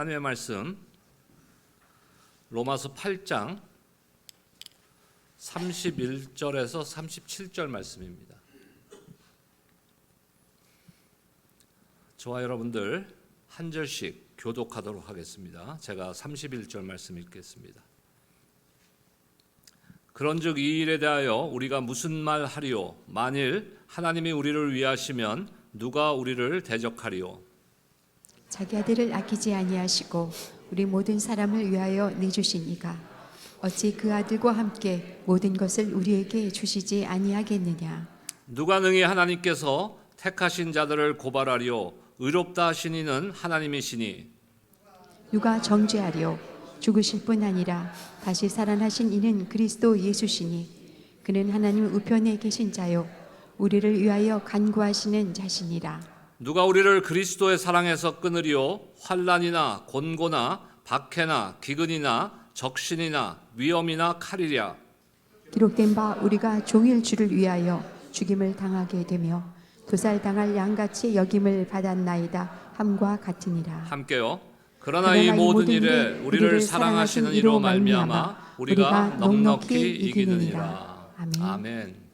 하나님의 말씀 로마서 8장 31절에서 37절 말씀입니다. 저와 여러분들 한 절씩 교독하도록 하겠습니다. 제가 31절 말씀 읽겠습니다. 그런즉 이 일에 대하여 우리가 무슨 말 하리요? 만일 하나님이 우리를 위하시면 누가 우리를 대적하리요? 자기 아들을 아끼지 아니하시고 우리 모든 사람을 위하여 내주신 이가 어찌 그 아들과 함께 모든 것을 우리에게 주시지 아니하겠느냐? 누가 능히 하나님께서 택하신 자들을 고발하리요? 의롭다 하신 이는 하나님이시니 누가 정죄하리요? 죽으실 뿐 아니라 다시 살아나신 이는 그리스도 예수시니 그는 하나님 우편에 계신 자요 우리를 위하여 간구하시는 자시니라. 누가 우리를 그리스도의 사랑에서 끊으리요? 환난이나 곤고나 박해나 기근이나 적신이나 위험이나 칼이랴. 기록된 바 우리가 종일 주를 위하여 죽임을 당하게 되며 도살당할 양같이 여김을 받았나이다 함과 같으니라. 함께요. 그러나 이 모든 일에 우리를 사랑하시는 이로 말미암아 우리가 넉넉히 이기느니라. 아멘.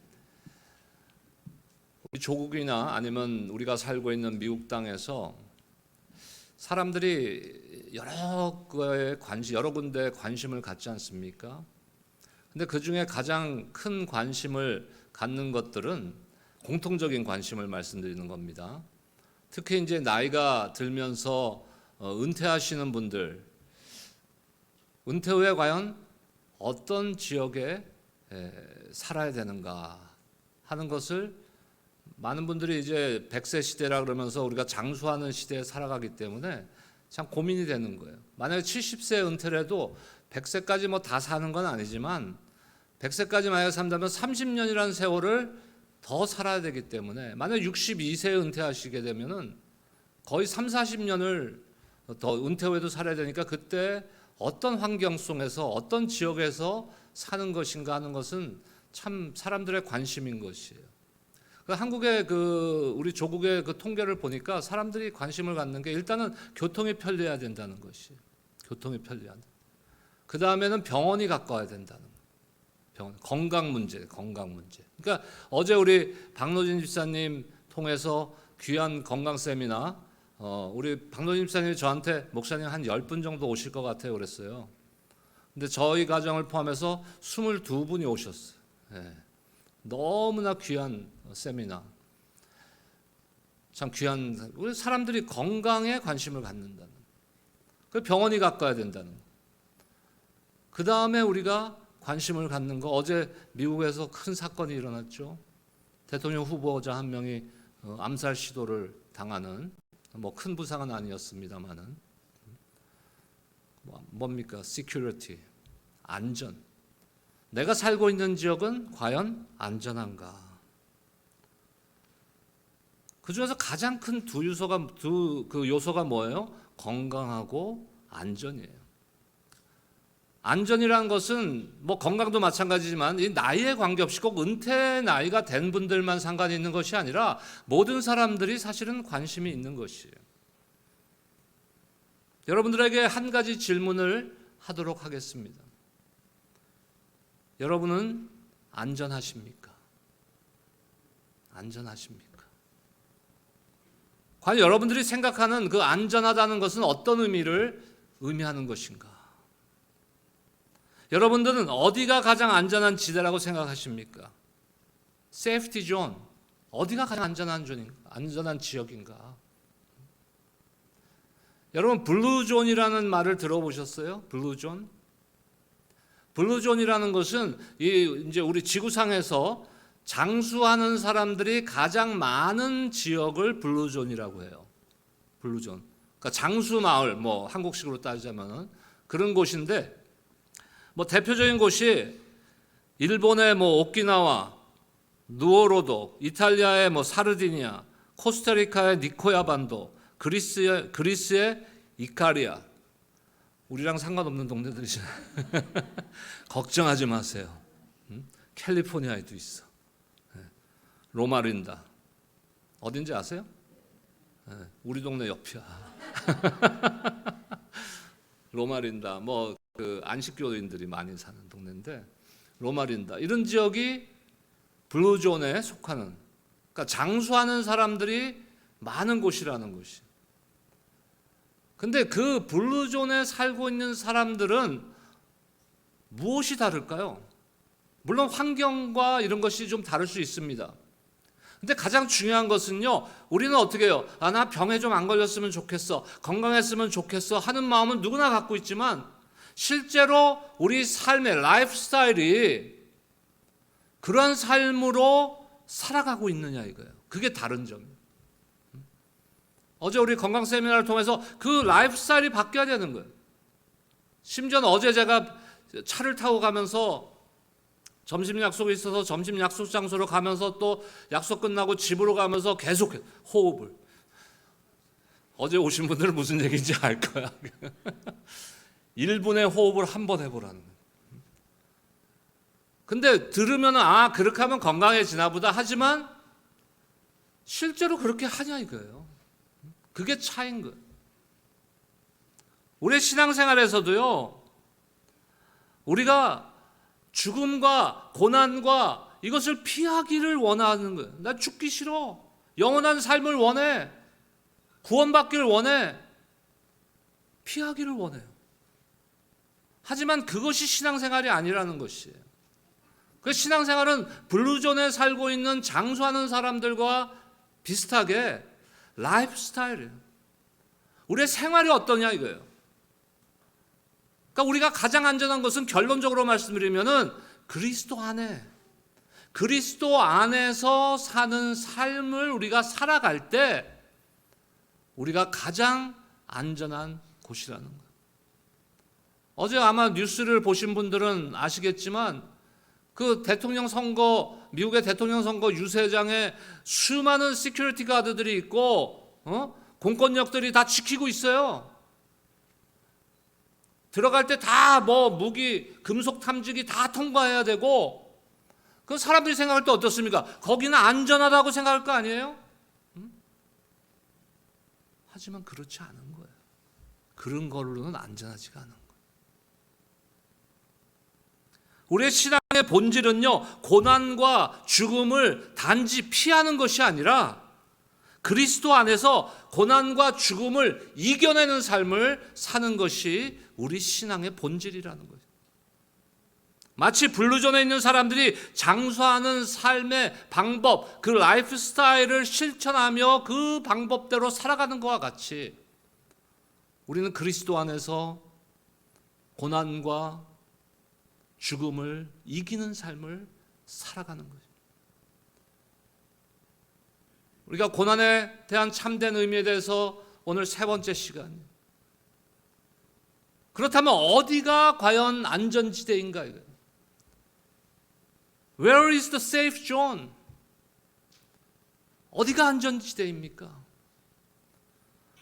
우리 조국이나 아니면 우리가 살고 있는 미국 땅에서 사람들이 여러 군데에 관심을 갖지 않습니까? 근데 그 중에 가장 큰 관심을 갖는 것들은 공통적인 관심을 말씀드리는 겁니다. 특히 이제 나이가 들면서 은퇴하시는 분들, 은퇴 후에 과연 어떤 지역에 살아야 되는가 하는 것을 많은 분들이 이제 100세 시대라 그러면서 우리가 장수하는 시대에 살아가기 때문에 참 고민이 되는 거예요. 만약에 70세 은퇴를 해도 100세까지 뭐 다 사는 건 아니지만 100세까지 만약에 산다면 30년이라는 세월을 더 살아야 되기 때문에 만약에 62세에 은퇴하시게 되면은 거의 3, 40년을 더 은퇴 후에도 살아야 되니까 그때 어떤 환경 속에서 어떤 지역에서 사는 것인가 하는 것은 참 사람들의 관심인 것이에요. 한국의 우리 조국의 통계를 보니까 사람들이 관심을 갖는 게 일단은 교통이 편리해야 된다는 것이에요. 교통이 편리한. 그 다음에는 병원이 가까워야 된다는 거예요. 병원, 건강 문제. 그러니까 어제 우리 박노진 집사님 통해서 귀한 건강 세미나, 우리 박노진 집사님이 저한테 목사님 한 10분 정도 오실 것 같아요 그랬어요. 근데 저희 가정을 포함해서 22분이 오셨어요. 네. 너무나 귀한 세미나, 참 귀한. 우리 사람들이 건강에 관심을 갖는다는, 그 병원이 가까워야 된다는. 그 다음에 우리가 관심을 갖는 거, 어제 미국에서 큰 사건이 일어났죠. 대통령 후보자 한 명이 암살 시도를 당하는, 뭐 큰 부상은 아니었습니다만은, 뭡니까? security, 안전. 내가 살고 있는 지역은 과연 안전한가? 그 중에서 가장 큰 두 요소가 뭐예요? 건강하고 안전이에요. 안전이라는 것은 뭐 건강도 마찬가지지만 이 나이에 관계없이 꼭 은퇴 나이가 된 분들만 상관이 있는 것이 아니라 모든 사람들이 사실은 관심이 있는 것이에요. 여러분들에게 한 가지 질문을 하도록 하겠습니다. 여러분은 안전하십니까? 안전하십니까? 과연 여러분들이 생각하는 그 안전하다는 것은 어떤 의미를 의미하는 것인가? 여러분들은 어디가 가장 안전한 지대라고 생각하십니까? 세이프티 존, 어디가 가장 안전한 지역인가? 여러분 블루존이라는 말을 들어보셨어요? 블루존? 블루존이라는 것은 이제 우리 지구상에서 장수하는 사람들이 가장 많은 지역을 블루존이라고 해요. 블루존. 그러니까 장수 마을, 뭐 한국식으로 따지자면은 그런 곳인데, 뭐 대표적인 곳이 일본의 뭐 오키나와, 누오로도, 이탈리아의 뭐 사르디니아, 코스타리카의 니코야 반도, 그리스의 이카리아. 우리랑 상관없는 동네들이잖아요. 걱정하지 마세요. 캘리포니아에도 있어. 로마린다. 어딘지 아세요? 우리 동네 옆이야. 로마린다, 뭐 그 안식교인들이 많이 사는 동네인데 로마린다 이런 지역이 블루존에 속하는, 그러니까 장수하는 사람들이 많은 곳이라는 것이. 근데 그 블루존에 살고 있는 사람들은 무엇이 다를까요? 물론 환경과 이런 것이 좀 다를 수 있습니다. 근데 가장 중요한 것은요, 우리는 어떻게 해요? 나 병에 좀 안 걸렸으면 좋겠어, 건강했으면 좋겠어 하는 마음은 누구나 갖고 있지만 실제로 우리 삶의 라이프 스타일이 그러한 삶으로 살아가고 있느냐 이거예요. 그게 다른 점이에요. 어제 우리 건강 세미나를 통해서 그 라이프 스타일이 바뀌어야 되는 거예요. 심지어는 어제 제가 차를 타고 가면서 점심 약속이 있어서 점심 약속 장소로 가면서 또 약속 끝나고 집으로 가면서 계속 호흡을. 어제 오신 분들은 무슨 얘기인지 알 거야. 1분의 호흡을 한 번 해보라는 거예요. 근데 들으면 그렇게 하면 건강해지나 보다 하지만 실제로 그렇게 하냐 이거예요. 그게 차이인 거예요. 우리의 신앙생활에서도요, 우리가 죽음과 고난과 이것을 피하기를 원하는 거예요. 나 죽기 싫어. 영원한 삶을 원해. 구원받기를 원해. 피하기를 원해요. 하지만 그것이 신앙생활이 아니라는 것이에요. 그 신앙생활은 블루존에 살고 있는 장수하는 사람들과 비슷하게 라이프 스타일이에요. 우리의 생활이 어떠냐 이거예요. 그러니까 우리가 가장 안전한 것은 결론적으로 말씀드리면은 그리스도 안에서 사는 삶을 우리가 살아갈 때 우리가 가장 안전한 곳이라는 거예요. 어제 아마 뉴스를 보신 분들은 아시겠지만 그 대통령 선거, 미국의 대통령 선거 유세장에 수많은 시큐리티 가드들이 있고 공권력들이 다 지키고 있어요. 들어갈 때 다 무기, 금속 탐지기 다 통과해야 되고, 그 사람들이 생각할 때 어떻습니까? 거기는 안전하다고 생각할 거 아니에요? 하지만 그렇지 않은 거예요. 그런 걸로는 안전하지가 않은 거예요. 우리의 신앙의 본질은요, 고난과 죽음을 단지 피하는 것이 아니라 그리스도 안에서 고난과 죽음을 이겨내는 삶을 사는 것이 우리 신앙의 본질이라는 거죠. 마치 블루존에 있는 사람들이 장수하는 삶의 방법, 그 라이프 스타일을 실천하며 그 방법대로 살아가는 것과 같이 우리는 그리스도 안에서 고난과 죽음을 이기는 삶을 살아가는 거죠. 우리가 고난에 대한 참된 의미에 대해서 오늘 세 번째 시간이에요. 그렇다면 어디가 과연 안전지대인가 이거예요. Where is the safe zone? 어디가 안전지대입니까?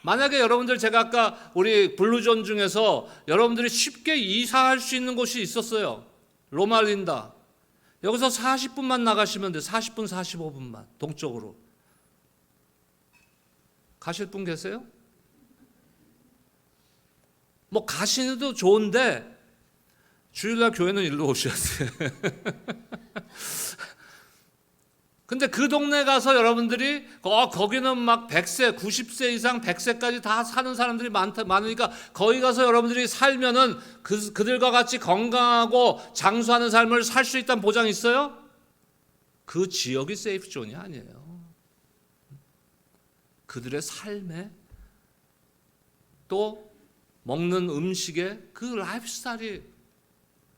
만약에 여러분들, 제가 아까 우리 블루존 중에서 여러분들이 쉽게 이사할 수 있는 곳이 있었어요. 로마린다. 여기서 40분만 나가시면 돼요. 40분, 45분만 동쪽으로. 가실 분 계세요? 가시는도 좋은데 주일날 교회는 일로 오셔야 돼요. 근데 그 동네 가서 여러분들이 거기는 막 100세, 90세 이상 100세까지 다 사는 사람들이 많으니까 거기 가서 여러분들이 살면은 그들과 같이 건강하고 장수하는 삶을 살 수 있다는 보장이 있어요? 그 지역이 세이프 존이 아니에요. 그들의 삶에 또 먹는 음식의 그 라이프 스타일이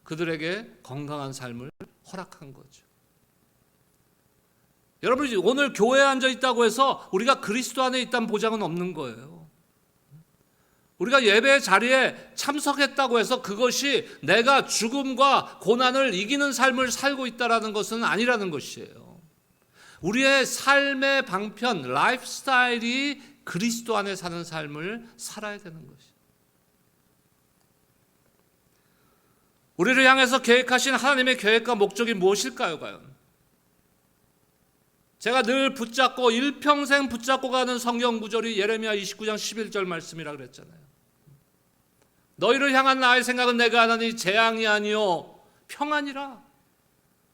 그들에게 건강한 삶을 허락한 거죠. 여러분, 오늘 교회에 앉아 있다고 해서 우리가 그리스도 안에 있다는 보장은 없는 거예요. 우리가 예배 자리에 참석했다고 해서 그것이 내가 죽음과 고난을 이기는 삶을 살고 있다는 것은 아니라는 것이에요. 우리의 삶의 방편, 라이프 스타일이 그리스도 안에 사는 삶을 살아야 되는 것이에요. 우리를 향해서 계획하신 하나님의 계획과 목적이 무엇일까요, 과연? 제가 늘 붙잡고 일평생 붙잡고 가는 성경 구절이 예레미야 29장 11절 말씀이라 그랬잖아요. 너희를 향한 나의 생각은 내가 하나니 재앙이 아니요 평안이라.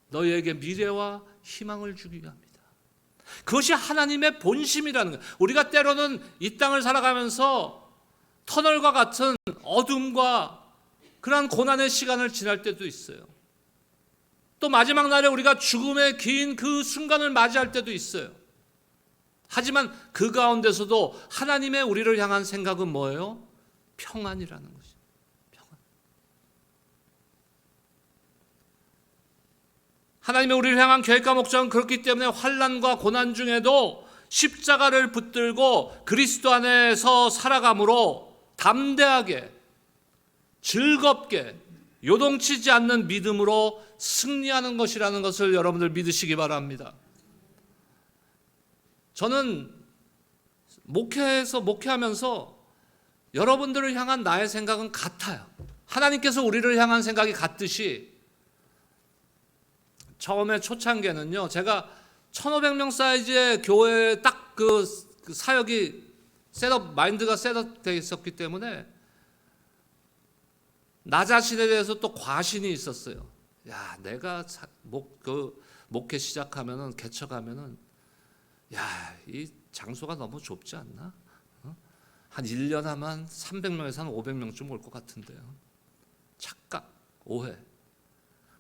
너희에게 미래와 희망을 주기 합니다. 그것이 하나님의 본심이라는 거예요. 우리가 때로는 이 땅을 살아가면서 터널과 같은 어둠과 그러한 고난의 시간을 지날 때도 있어요. 또 마지막 날에 우리가 죽음의 긴 그 순간을 맞이할 때도 있어요. 하지만 그 가운데서도 하나님의 우리를 향한 생각은 뭐예요? 평안이라는 것이죠. 평안. 하나님의 우리를 향한 계획과 목적은 그렇기 때문에 환난과 고난 중에도 십자가를 붙들고 그리스도 안에서 살아감으로 담대하게 즐겁게 요동치지 않는 믿음으로 승리하는 것이라는 것을 여러분들 믿으시기 바랍니다. 저는 목회하면서 여러분들을 향한 나의 생각은 같아요. 하나님께서 우리를 향한 생각이 같듯이 처음에 초창기에는요, 제가 1500명 사이즈의 교회에 딱 그 사역이 마인드가 셋업되어 있었기 때문에 나 자신에 대해서 또 과신이 있었어요. 야, 내가 목회 시작하면은, 개척하면은, 야, 이 장소가 너무 좁지 않나? 한 1년 하면 300명에서 한 500명쯤 올 것 같은데요. 착각, 오해.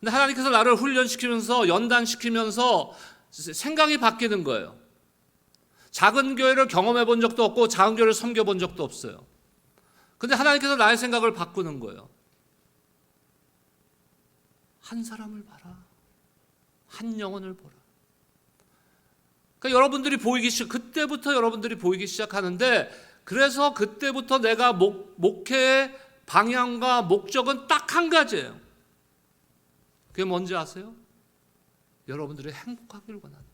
근데 하나님께서 나를 훈련시키면서, 연단시키면서 생각이 바뀌는 거예요. 작은 교회를 경험해 본 적도 없고 작은 교회를 섬겨 본 적도 없어요. 근데 하나님께서 나의 생각을 바꾸는 거예요. 한 사람을 봐라. 한 영혼을 보라. 그러니까 그때부터 여러분들이 보이기 시작하는데, 그래서 그때부터 내가 목회의 방향과 목적은 딱 한 가지예요. 그게 뭔지 아세요? 여러분들이 행복하길 원하는,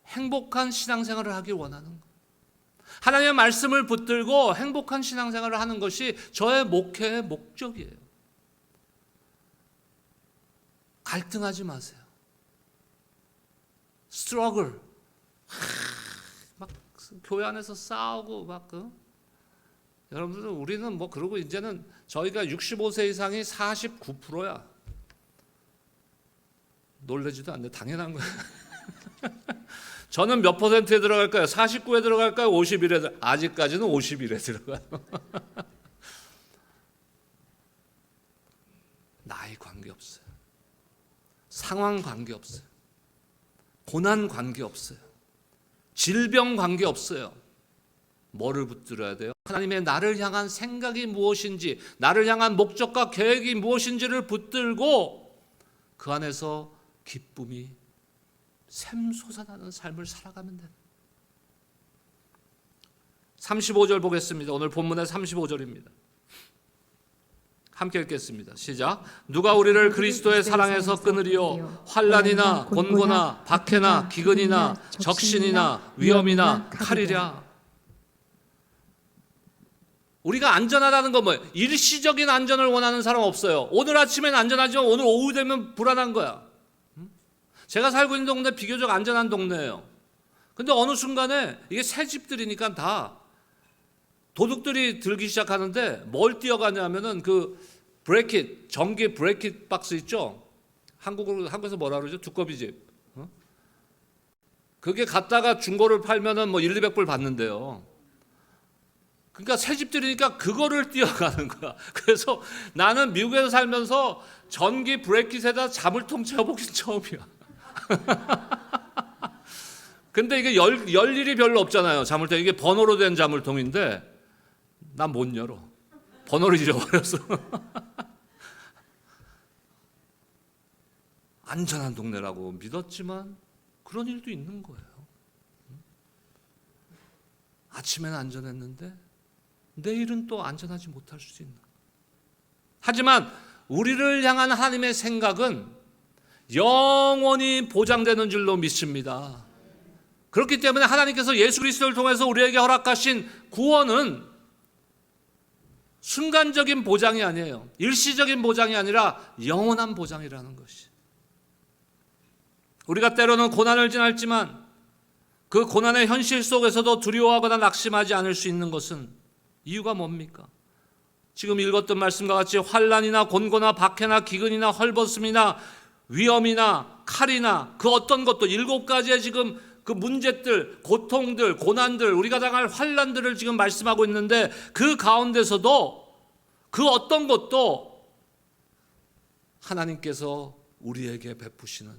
행복한 신앙생활을 하길 원하는 거예요. 하나님의 말씀을 붙들고 행복한 신앙생활을 하는 것이 저의 목회의 목적이에요. 갈등하지 마세요. 스트러글, 막 교회 안에서 싸우고 막 여러분들, 우리는 뭐 그러고 이제는 저희가 65세 이상이 49%야. 놀라지도 않네. 당연한 거예요. 저는 몇 퍼센트에 들어갈까요? 49에 들어갈까요? 51에 아직까지는 51에 들어가요. 나이 관계없어요. 상황 관계없어요. 고난 관계없어요. 질병 관계없어요. 뭐를 붙들어야 돼요? 하나님의 나를 향한 생각이 무엇인지, 나를 향한 목적과 계획이 무엇인지를 붙들고 그 안에서 기쁨이 샘솟아나는 삶을 살아가면 돼요. 35절 보겠습니다. 오늘 본문의 35절입니다. 함께 읽겠습니다. 시작. 누가 우리를 그리스도의 사랑에서 끊으리요? 환난이나 곤고나 박해나 기근이나 적신이나 위험이나 칼이랴. 우리가 안전하다는 건 뭐예요? 일시적인 안전을 원하는 사람 없어요. 오늘 아침엔 안전하지만 오늘 오후 되면 불안한 거야. 제가 살고 있는 동네 비교적 안전한 동네예요. 근데 어느 순간에 이게 새 집들이니까 다 도둑들이 들기 시작하는데 뭘 뛰어가냐면은 그 브레이킷, 전기 브레이킷 박스 있죠? 한국에서 뭐라 그러죠? 두꺼비 집. 그게 갖다가 중고를 팔면은 뭐 100~200불 받는데요. 그러니까 새 집들이니까 그거를 뛰어가는 거야. 그래서 나는 미국에서 살면서 전기 브레이킷에다 자물통 채워보긴 처음이야. 근데 이게 열 일이 별로 없잖아요. 자물통. 이게 번호로 된 자물통인데 난 못 열어. 번호를 잃어버렸어. 안전한 동네라고 믿었지만 그런 일도 있는 거예요. 아침에는 안전했는데 내일은 또 안전하지 못할 수 있는 거예요. 하지만 우리를 향한 하나님의 생각은 영원히 보장되는 줄로 믿습니다. 그렇기 때문에 하나님께서 예수 그리스도를 통해서 우리에게 허락하신 구원은 순간적인 보장이 아니에요. 일시적인 보장이 아니라 영원한 보장이라는 것이. 우리가 때로는 고난을 지났지만 그 고난의 현실 속에서도 두려워하거나 낙심하지 않을 수 있는 것은 이유가 뭡니까? 지금 읽었던 말씀과 같이 환난이나 곤고나 박해나 기근이나 헐벗음이나 위험이나 칼이나 그 어떤 것도 7가지의 지금 그 문제들, 고통들, 고난들, 우리가 당할 환난들을 지금 말씀하고 있는데 그 가운데서도 그 어떤 것도 하나님께서 우리에게 베푸시는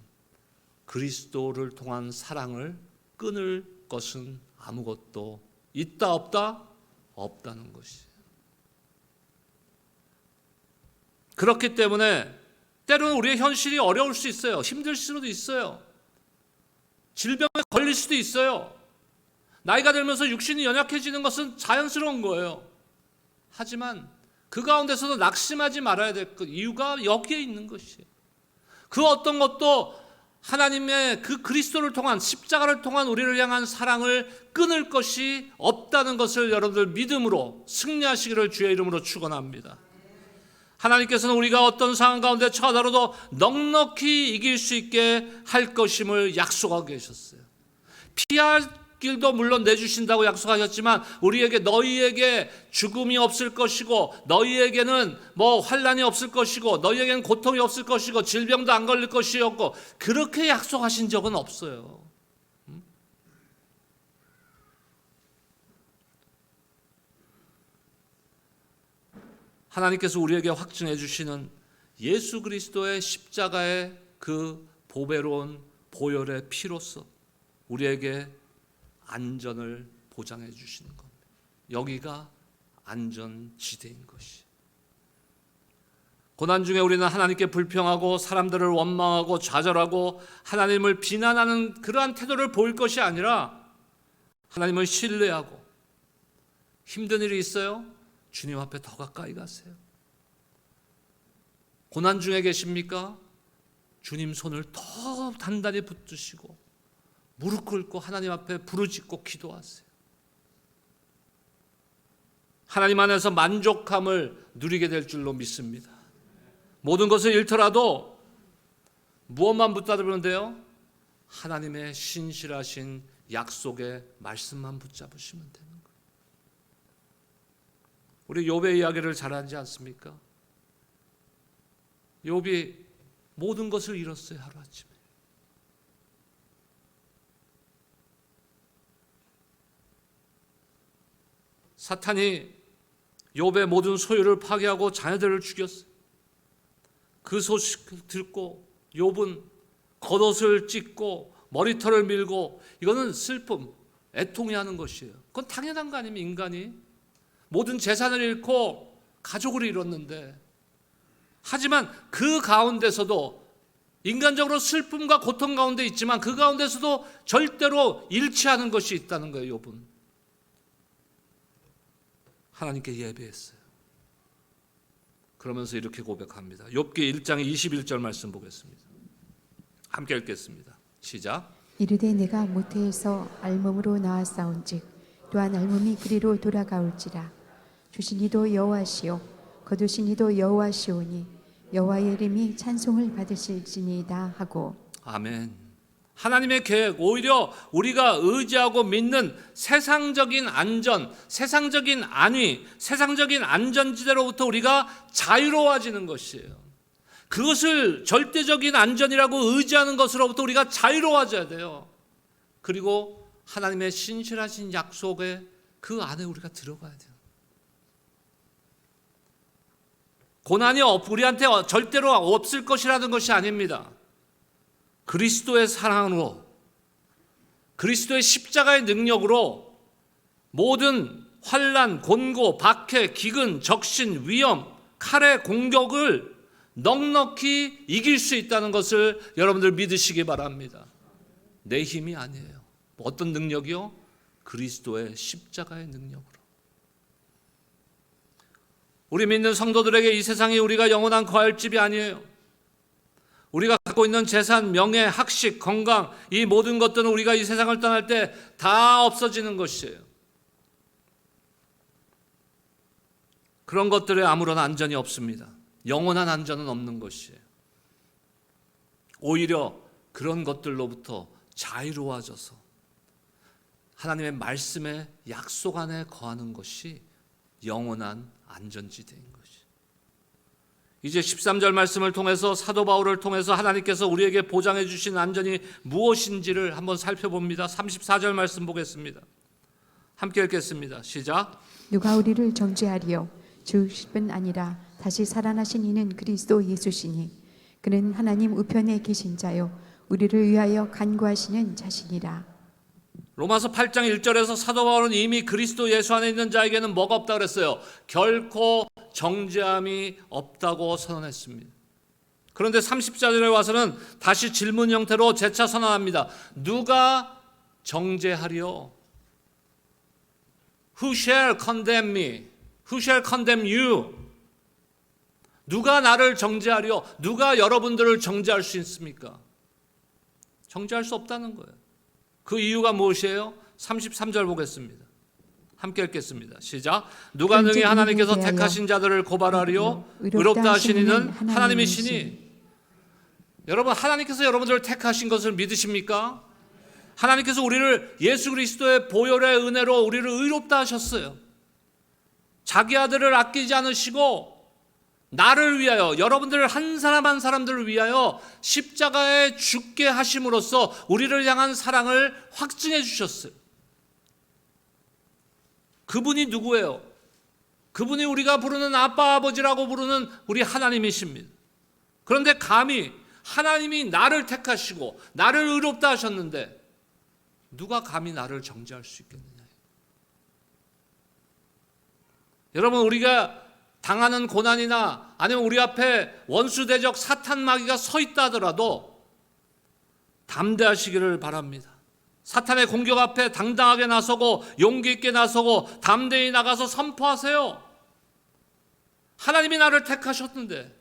그리스도를 통한 사랑을 끊을 것은 아무것도 있다 없다? 없다는 것이에요. 그렇기 때문에 때로는 우리의 현실이 어려울 수 있어요. 힘들 수도 있어요. 질병에 걸릴 수도 있어요. 나이가 들면서 육신이 연약해지는 것은 자연스러운 거예요. 하지만 그 가운데서도 낙심하지 말아야 될 이유가 여기에 있는 것이에요. 그 어떤 것도 하나님의 그 그리스도를 통한 십자가를 통한 우리를 향한 사랑을 끊을 것이 없다는 것을 여러분들 믿음으로 승리하시기를 주의 이름으로 축원합니다. 하나님께서는 우리가 어떤 상황 가운데 처하더라도 넉넉히 이길 수 있게 할 것임을 약속하고 계셨어요. 피할 길도 물론 내주신다고 약속하셨지만 우리에게 너희에게 죽음이 없을 것이고 너희에게는 환난이 없을 것이고 너희에게는 고통이 없을 것이고 질병도 안 걸릴 것이었고 그렇게 약속하신 적은 없어요. 하나님께서 우리에게 확증해 주시는 예수 그리스도의 십자가의 그 보배로운 보혈의 피로서 우리에게 안전을 보장해 주시는 겁니다. 여기가 안전지대인 것이. 고난 중에 우리는 하나님께 불평하고 사람들을 원망하고 좌절하고 하나님을 비난하는 그러한 태도를 보일 것이 아니라 하나님을 신뢰하고 힘든 일이 있어요? 주님 앞에 더 가까이 가세요. 고난 중에 계십니까? 주님 손을 더 단단히 붙드시고 무릎 꿇고 하나님 앞에 부르짖고 기도하세요. 하나님 안에서 만족함을 누리게 될 줄로 믿습니다. 모든 것을 잃더라도 무엇만 붙잡으면 돼요? 하나님의 신실하신 약속의 말씀만 붙잡으시면 되는 거예요. 우리 욥의 이야기를 잘 알지 않습니까? 욥이 모든 것을 잃었어요, 하루아침에. 사탄이 욥의 모든 소유를 파괴하고 자녀들을 죽였어요. 그 소식을 듣고 욥은 겉옷을 찢고 머리털을 밀고 이거는 슬픔, 애통이 하는 것이에요. 그건 당연한 거 아닙니까? 인간이 모든 재산을 잃고 가족을 잃었는데 하지만 그 가운데서도 인간적으로 슬픔과 고통 가운데 있지만 그 가운데서도 절대로 잃지 않은 것이 있다는 거예요. 욥은 하나님께 예배했어요. 그러면서 이렇게 고백합니다. 욥기 1장 21절 말씀 보겠습니다. 함께 읽겠습니다. 시작. 이르되 내가 모태에서 알몸으로 나왔사온즉 또한 알몸이 그리로 돌아가올지라. 주신 이도 여호와시요 거두신 이도 여호와시오니 여호와의 이름이 찬송을 받으실지니이다 하고. 아멘. 하나님의 계획, 오히려 우리가 의지하고 믿는 세상적인 안전, 세상적인 안위, 세상적인 안전지대로부터 우리가 자유로워지는 것이에요. 그것을 절대적인 안전이라고 의지하는 것으로부터 우리가 자유로워져야 돼요. 그리고 하나님의 신실하신 약속에 그 안에 우리가 들어가야 돼요. 고난이 우리한테 절대로 없을 것이라는 것이 아닙니다. 그리스도의 사랑으로, 그리스도의 십자가의 능력으로 모든 환난, 곤고, 박해, 기근, 적신, 위험, 칼의 공격을 넉넉히 이길 수 있다는 것을 여러분들 믿으시기 바랍니다. 내 힘이 아니에요. 어떤 능력이요? 그리스도의 십자가의 능력으로. 우리 믿는 성도들에게 이 세상이 우리가 영원한 거할 집이 아니에요. 우리가 갖고 있는 재산, 명예, 학식, 건강, 이 모든 것들은 우리가 이 세상을 떠날 때 다 없어지는 것이에요. 그런 것들에 아무런 안전이 없습니다. 영원한 안전은 없는 것이에요. 오히려 그런 것들로부터 자유로워져서 하나님의 말씀의 약속 안에 거하는 것이 영원한 안전지대인 것이. 이제 13절 말씀을 통해서 사도 바울을 통해서 하나님께서 우리에게 보장해 주신 안전이 무엇인지를 한번 살펴봅니다. 34절 말씀 보겠습니다. 함께 읽겠습니다. 시작. 누가 우리를 정죄하리요? 죽으실 뿐 아니라 다시 살아나신 이는 그리스도 예수시니 그는 하나님 우편에 계신 자요 우리를 위하여 간구하시는 자신이라. 로마서 8장 1절에서 사도 바울은 이미 그리스도 예수 안에 있는 자에게는 뭐가 없다 그랬어요? 결코 정죄함이 없다고 선언했습니다. 그런데 30절에 와서는 다시 질문 형태로 재차 선언합니다. 누가 정죄하리요? Who shall condemn me? Who shall condemn you? 누가 나를 정죄하리요? 누가 여러분들을 정죄할 수 있습니까? 정죄할 수 없다는 거예요. 그 이유가 무엇이에요? 33절 보겠습니다. 함께 읽겠습니다. 시작. 누가 능히 하나님께서 택하신 자들을 고발하리요? 의롭다 하신 이는 하나님이시니. 여러분, 하나님께서 여러분들을 택하신 것을 믿으십니까? 하나님께서 우리를 예수 그리스도의 보혈의 은혜로 우리를 의롭다 하셨어요. 자기 아들을 아끼지 않으시고 나를 위하여, 여러분들 한 사람 한 사람들을 위하여 십자가에 죽게 하심으로써 우리를 향한 사랑을 확증해 주셨어요. 그분이 누구예요? 그분이 우리가 부르는 아빠 아버지라고 부르는 우리 하나님이십니다. 그런데 감히 하나님이 나를 택하시고 나를 의롭다 하셨는데 누가 감히 나를 정죄할 수 있겠느냐. 여러분, 우리가 당하는 고난이나 아니면 우리 앞에 원수대적 사탄 마귀가 서 있다 하더라도 담대하시기를 바랍니다. 사탄의 공격 앞에 당당하게 나서고 용기 있게 나서고 담대히 나가서 선포하세요. 하나님이 나를 택하셨는데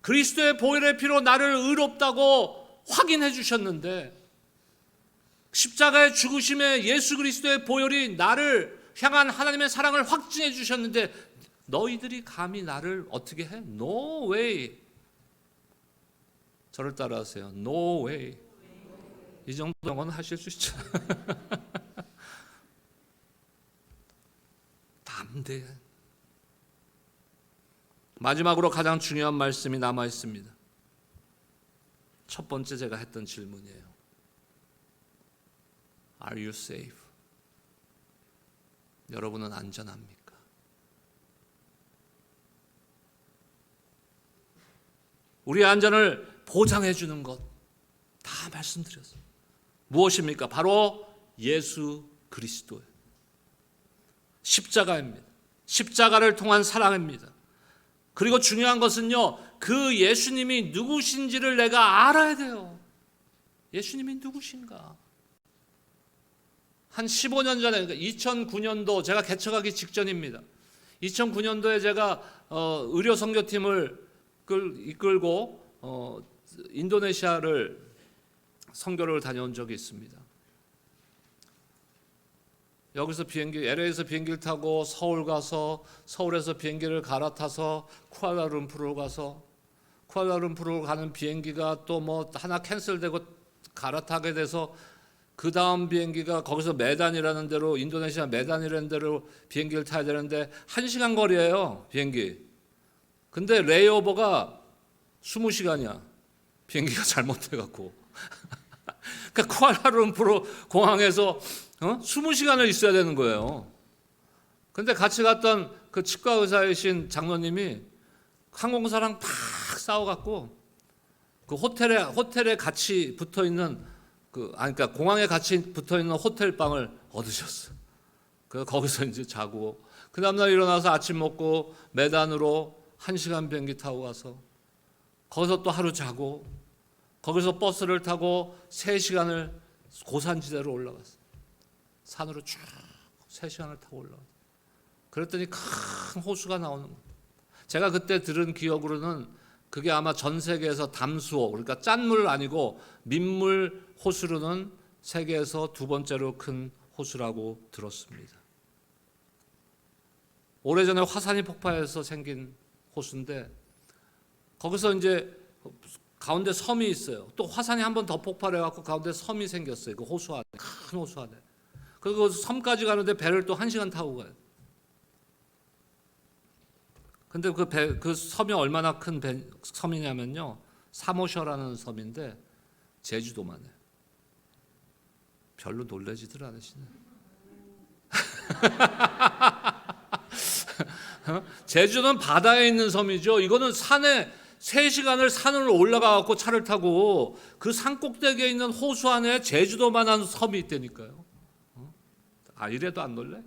그리스도의 보혈의 피로 나를 의롭다고 확인해 주셨는데 십자가의 죽으심에 예수 그리스도의 보혈이 나를 향한 하나님의 사랑을 확증해 주셨는데 너희들이 감히 나를 어떻게 해? No way. 저를 따라하세요. No way. 이 정도 영어는 하실 수 있죠. 담대해. 마지막으로 가장 중요한 말씀이 남아 있습니다. 첫 번째 제가 했던 질문이에요. Are you safe? 여러분은 안전합니까? 우리의 안전을 보장해 주는 것 다 말씀드렸어요. 무엇입니까? 바로 예수 그리스도예요. 십자가입니다. 십자가를 통한 사랑입니다. 그리고 중요한 것은요, 그 예수님이 누구신지를 내가 알아야 돼요. 예수님이 누구신가? 한 15년 전에, 그러니까 2009년도 제가 개척하기 직전입니다. 2009년도에 제가 의료 선교팀을 이끌고 인도네시아를 선교를 다녀온 적이 있습니다. 여기서 LA에서 비행기를 타고 서울 가서 서울에서 비행기를 갈아타서 쿠알라룸푸르로 가서 쿠알라룸푸르로 가는 비행기가 또 뭐 하나 캔슬되고 갈아타게 돼서 그 다음 비행기가 거기서 메단이라는 데로 인도네시아 메단이라는 데로 비행기를 타야 되는데 1시간 거리예요, 비행기. 근데 레이오버가 20시간이야. 비행기가 잘못돼갖고. 그러니까 쿠알라룸푸르 공항에서 20시간을 있어야 되는 거예요. 근데 같이 갔던 그 치과 의사이신 장로님이 항공사랑 팍 싸워갖고 그 호텔에 같이 붙어 있는 그러니까 공항에 같이 붙어 있는 호텔 방을 얻으셨어. 그 거기서 이제 자고 그 다음날 일어나서 아침 먹고 메단으로 1시간 비행기 타고 가서 거기서 또 하루 자고 거기서 버스를 타고 3시간을 고산지대로 올라갔어. 산으로 쭉 3시간을 타고 올라갔어. 그랬더니 큰 호수가 나오는 거예요. 제가 그때 들은 기억으로는 그게 아마 전 세계에서 담수호, 그러니까 짠물 아니고 민물 호수로는 세계에서 2번째로 큰 호수라고 들었습니다. 오래전에 화산이 폭발해서 생긴 호수인데 거기서 이제 가운데 섬이 있어요. 또 화산이 한 번 더 폭발해갖고 가운데 섬이 생겼어요. 그 호수 안에, 큰 호수 안에. 그리고 섬까지 가는데 배를 또 1시간 타고 가요. 근데 그 섬이 얼마나 큰 섬이냐면요, 사모셔라는 섬인데 제주도만 해요. 별로 놀라지들 않으시네. 제주는 바다에 있는 섬이죠. 이거는 산에 3시간을 산을 올라가고 차를 타고 그 산 꼭대기에 있는 호수 안에 제주도만한 섬이 있다니까요. 이래도 안 놀래?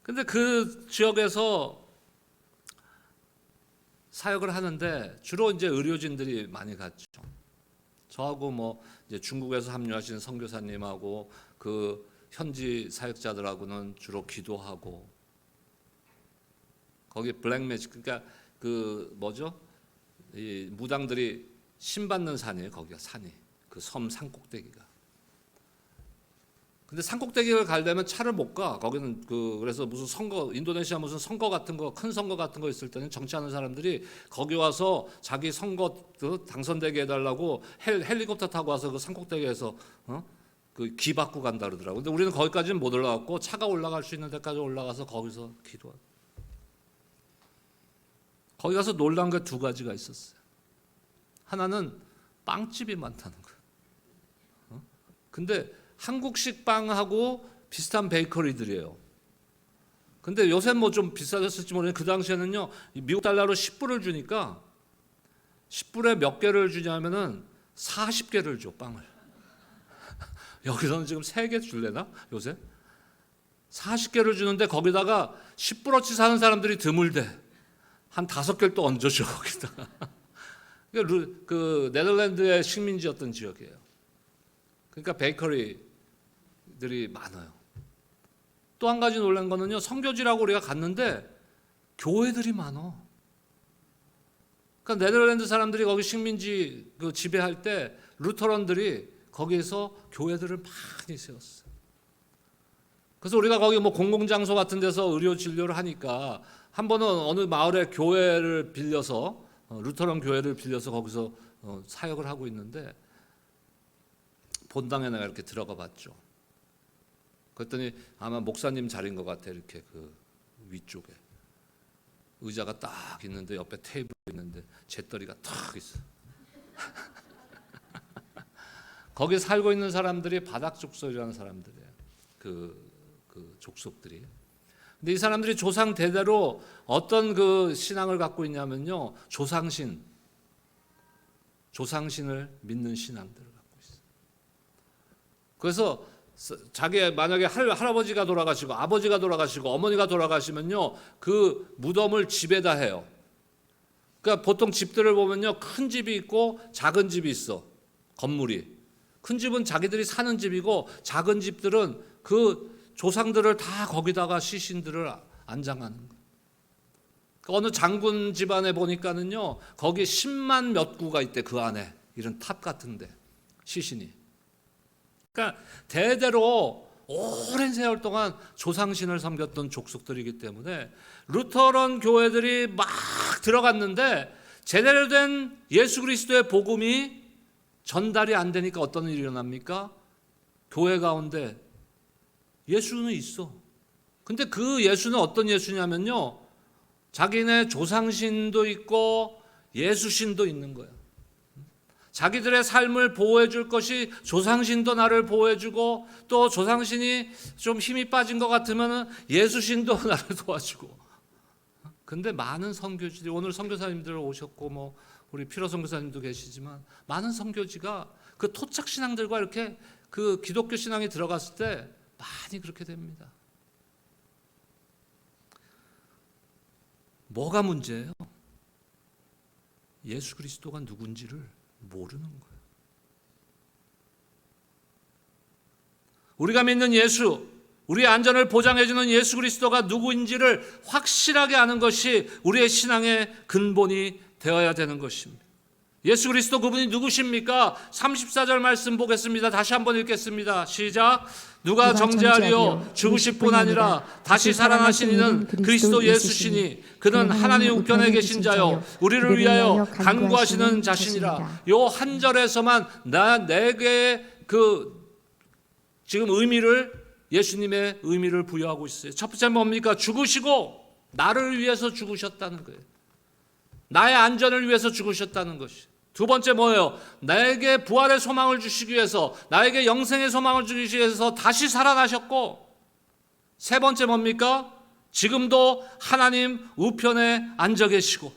근데 그 지역에서 사역을 하는데 주로 이제 의료진들이 많이 갔죠. 저하고 뭐 이제 중국에서 합류하신 선교사님하고 그 현지 사역자들하고는 주로 기도하고, 거기 블랙 매직, 그러니까 그 뭐죠? 이 무당들이 신받는 산이에요. 거기가 산이, 그 섬 산꼭대기가. 근데 산꼭대기를 가려면 차를 못 가. 거기는 그래서 무슨 선거, 인도네시아 무슨 선거 같은 거, 큰 선거 같은 거 있을 때는 정치하는 사람들이 거기 와서 자기 선거 당선되게 해달라고 헬리콥터 타고 와서 그 산꼭대기에서 그 기 받고 간다 그러더라고. 근데 우리는 거기까지는 못 올라갔고 차가 올라갈 수 있는 데까지 올라가서 거기서 기도하고. 거기 가서 놀란 게 2가지가 있었어요. 하나는 빵집이 많다는 거예요. 근데 한국식 빵하고 비슷한 베이커리들이에요. 근데 요새 뭐 좀 비싸졌을지 모르겠는데 그 당시에는요, 미국 달러로 10불을 주니까 10불에 몇 개를 주냐면은 40개를 줘, 빵을. 여기서는 지금 3개 줄래나 요새? 40개를 주는데 거기다가 10불어치 사는 사람들이 드물대. 한 5개를 또 얹어줘 거기다가. 그 네덜란드의 식민지였던 지역이에요. 그러니까 베이커리들이 많아요. 또 한 가지 놀란 거는요, 선교지라고 우리가 갔는데 교회들이 많아. 그러니까 네덜란드 사람들이 거기 식민지 그 지배할 때 루터런들이 거기에서 교회들을 많이 세웠어요. 그래서 우리가 거기 뭐 공공장소 같은 데서 의료 진료를 하니까 한 번은 어느 마을에 교회를 빌려서 루터런 교회를 빌려서 거기서 사역을 하고 있는데 본당에 내가 이렇게 들어가 봤죠. 그랬더니 아마 목사님 자리인 것 같아. 이렇게 그 위쪽에 의자가 딱 있는데 옆에 테이블 있는데 재떨이가 탁 있어. 거기 살고 있는 사람들이 바닥 족속이라는 사람들이에요. 그 족속들이. 근데 이 사람들이 조상 대대로 어떤 그 신앙을 갖고 있냐면요, 조상신을 믿는 신앙들을 갖고 있어요. 그래서 자기 만약에 할아버지가 돌아가시고 아버지가 돌아가시고 어머니가 돌아가시면요, 그 무덤을 집에다 해요. 그러니까 보통 집들을 보면요, 큰 집이 있고 작은 집이 있어. 건물이. 큰 집은 자기들이 사는 집이고 작은 집들은 그 조상들을 다 거기다가 시신들을 안장하는 거예요. 어느 장군 집안에 보니까는요, 거기 10만 몇 구가 있대. 그 안에 이런 탑 같은데 시신이. 그러니까 대대로 오랜 세월 동안 조상신을 섬겼던 족속들이기 때문에 루터런 교회들이 막 들어갔는데 제대로 된 예수 그리스도의 복음이 전달이 안 되니까 어떤 일이 일어납니까? 교회 가운데 예수는 있어. 근데 그 예수는 어떤 예수냐면요, 자기네 조상신도 있고 예수신도 있는 거예요. 자기들의 삶을 보호해 줄 것이 조상신도 나를 보호해 주고, 또 조상신이 좀 힘이 빠진 것 같으면 예수신도 나를 도와주고. 근데 많은 선교지들이, 오늘 선교사님들 오셨고 뭐 우리 피로 선교사님도 계시지만 많은 선교지가 그 토착 신앙들과 이렇게 그 기독교 신앙이 들어갔을 때 많이 그렇게 됩니다. 뭐가 문제예요? 예수 그리스도가 누군지를 모르는 거예요. 우리가 믿는 예수, 우리의 안전을 보장해주는 예수 그리스도가 누구인지를 확실하게 아는 것이 우리의 신앙의 근본이 되어야 되는 것입니다. 예수 그리스도 그분이 누구십니까? 34절 말씀 보겠습니다. 다시 한번 읽겠습니다. 시작. 누가 정죄하리요? 죽으실 뿐 아니라 다시 살아나신 이는 그리스도 예수시니 그는 하나님 우편에 계신 자요 우리를 위하여 간구하시는 자신이라. 요 한 절에서만 내게 그 지금 의미를 예수님의 의미를 부여하고 있어요. 첫 번째 뭡니까? 죽으시고 나를 위해서 죽으셨다는 거예요. 나의 안전을 위해서 죽으셨다는 것이. 두 번째 뭐예요? 나에게 부활의 소망을 주시기 위해서, 나에게 영생의 소망을 주시기 위해서 다시 살아나셨고, 세 번째 뭡니까? 지금도 하나님 우편에 앉아 계시고,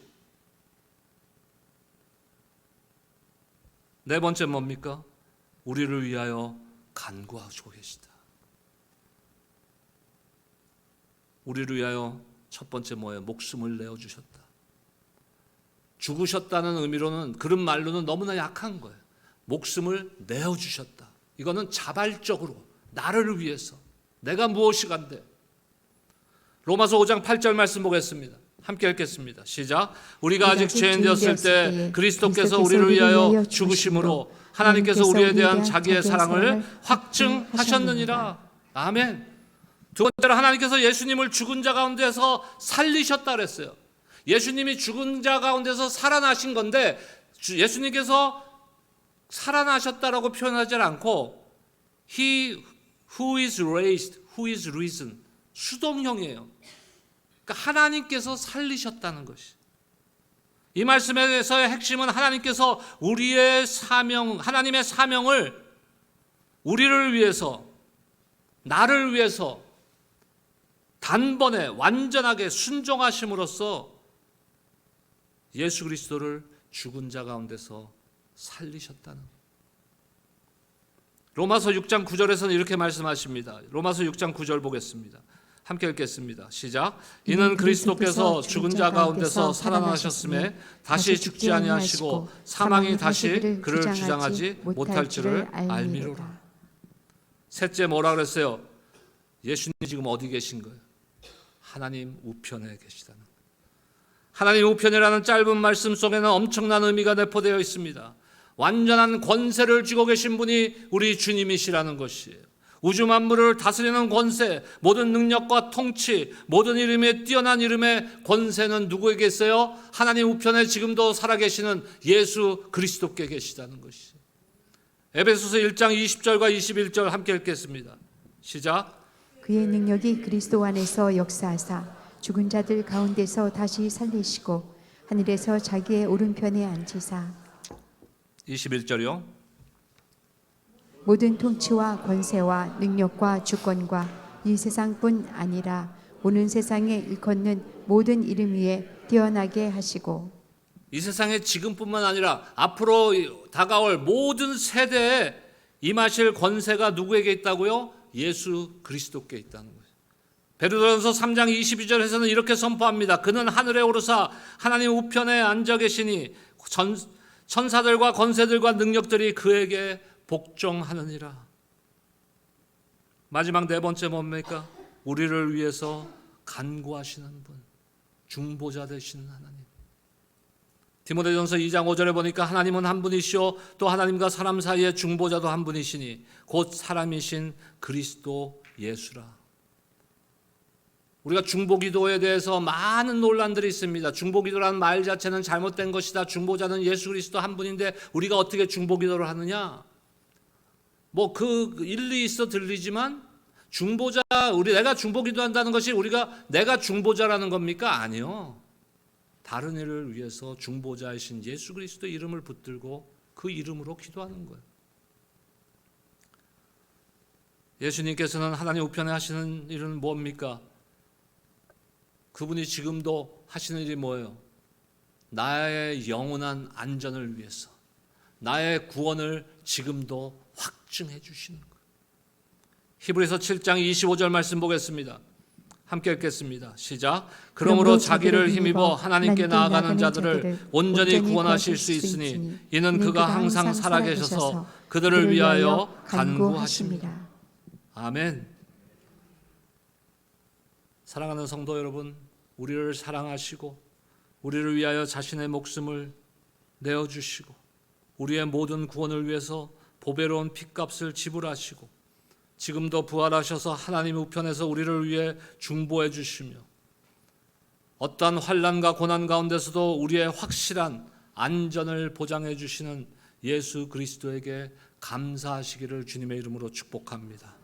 네 번째 뭡니까? 우리를 위하여 간구하시고 계시다. 우리를 위하여 첫 번째 뭐예요? 목숨을 내어주셨다. 죽으셨다는 의미로는, 그런 말로는 너무나 약한 거예요. 목숨을 내어주셨다. 이거는 자발적으로 나를 위해서, 내가 무엇이간데. 로마서 5장 8절 말씀 보겠습니다. 함께 읽겠습니다. 시작. 우리가 아직 죄인 되었을 때 그리스도께서 우리를 위하여 죽으심으로 하나님께서 우리에 대한 자기의 사랑을 확증하셨느니라. 아멘. 두 번째로 하나님께서 예수님을 죽은 자 가운데서 살리셨다 그랬어요. 예수님이 죽은 자 가운데서 살아나신 건데, 예수님께서 살아나셨다라고 표현하지 않고 He who is raised, who is risen, 수동형이에요. 그러니까 하나님께서 살리셨다는 것이. 이 말씀에서의 핵심은 하나님께서 우리의 사명, 하나님의 사명을 우리를 위해서, 나를 위해서 단번에 완전하게 순종하심으로써 예수 그리스도를 죽은 자 가운데서 살리셨다는 거예요. 로마서 6장 9절에서는 이렇게 말씀하십니다. 로마서 6장 9절 보겠습니다. 함께 읽겠습니다. 시작. 이는 그리스도께서 죽은 자 가운데서 살아나셨음에 다시 죽지 아니하시고 사망이 다시 그를 주장하지 못할 줄을 알미로라. 셋째 뭐라 그랬어요? 예수님 지금 어디 계신 거예요? 하나님 우편에 계시다는 거예요. 하나님 우편이라는 짧은 말씀 속에는 엄청난 의미가 내포되어 있습니다. 완전한 권세를 쥐고 계신 분이 우리 주님이시라는 것이에요. 우주 만물을 다스리는 권세, 모든 능력과 통치, 모든 이름에 뛰어난 이름의 권세는 누구에게 있어요? 하나님 우편에 지금도 살아계시는 예수 그리스도께 계시다는 것이에요. 에베소서 1장 20절과 21절 함께 읽겠습니다. 시작. 그의 능력이 그리스도 안에서 역사하사 죽은 자들 가운데서 다시 살리시고 하늘에서 자기의 오른편에 앉히사 21절이요. 모든 통치와 권세와 능력과 주권과 이 세상뿐 아니라 오는 세상에 일컫는 모든 이름 위에 뛰어나게 하시고 이 세상에 지금뿐만 아니라 앞으로 다가올 모든 세대에 임하실 권세가 누구에게 있다고요? 예수 그리스도께 있다는 거예요. 베드로전서 3장 22절에서는 이렇게 선포합니다. 그는 하늘에 오르사 하나님 우편에 앉아 계시니 천사들과 권세들과 능력들이 그에게 복종하느니라. 마지막 네 번째 뭡니까? 우리를 위해서 간구하시는 분, 중보자 되시는 하나님. 디모데전서 2장 5절에 보니까 하나님은 한 분이시오 또 하나님과 사람 사이의 중보자도 한 분이시니 곧 사람이신 그리스도 예수라. 우리가 중보기도에 대해서 많은 논란들이 있습니다. 중보기도라는 말 자체는 잘못된 것이다. 중보자는 예수 그리스도 한 분인데 우리가 어떻게 중보기도를 하느냐? 뭐 그 일리 있어 들리지만 중보자, 내가 중보기도한다는 것이 내가 중보자라는 겁니까? 아니요. 다른 일을 위해서 중보자이신 예수 그리스도 이름을 붙들고 그 이름으로 기도하는 거예요. 예수님께서는 하나님 우편에 하시는 일은 뭡니까? 그분이 지금도 하시는 일이 뭐예요? 나의 영원한 안전을 위해서 나의 구원을 지금도 확증해 주시는 거예요. 히브리서 7장 25절 말씀 보겠습니다. 함께 읽겠습니다. 시작. 그러므로 자기를 힘입어 하나님께 나아가는 자들을 온전히 구원하실 수 있으니 이는 그가 항상 살아계셔서 그들을 위하여 간구하십니다. 아멘. 사랑하는 성도 여러분, 우리를 사랑하시고 우리를 위하여 자신의 목숨을 내어주시고 우리의 모든 구원을 위해서 보배로운 핏값을 지불하시고 지금도 부활하셔서 하나님 우편에서 우리를 위해 중보해 주시며 어떠한 환난과 고난 가운데서도 우리의 확실한 안전을 보장해 주시는 예수 그리스도에게 감사하시기를 주님의 이름으로 축복합니다.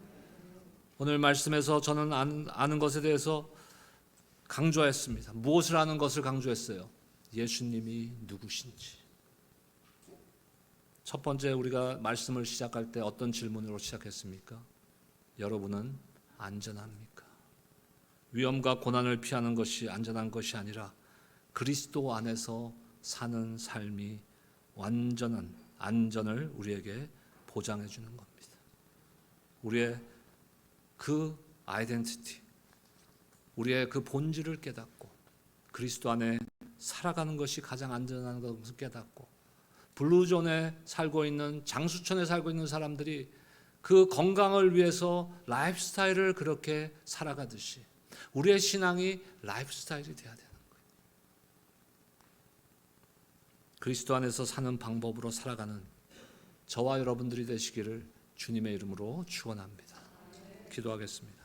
오늘 말씀에서 저는 아는 것에 대해서 강조했습니다. 무엇을 아는 것을 강조했어요? 예수님이 누구신지. 첫 번째 우리가 말씀을 시작할 때 어떤 질문으로 시작했습니까? 여러분은 안전합니까? 위험과 고난을 피하는 것이 안전한 것이 아니라 그리스도 안에서 사는 삶이 완전한 안전을 우리에게 보장해 주는 겁니다. 우리의 그 아이덴티티, 우리의 그 본질을 깨닫고 그리스도 안에 살아가는 것이 가장 안전한 것을 깨닫고, 블루존에 살고 있는, 장수천에 살고 있는 사람들이 그 건강을 위해서 라이프스타일을 그렇게 살아가듯이 우리의 신앙이 라이프스타일이 돼야 되는 거예요. 그리스도 안에서 사는 방법으로 살아가는 저와 여러분들이 되시기를 주님의 이름으로 축원합니다. 기도하겠습니다.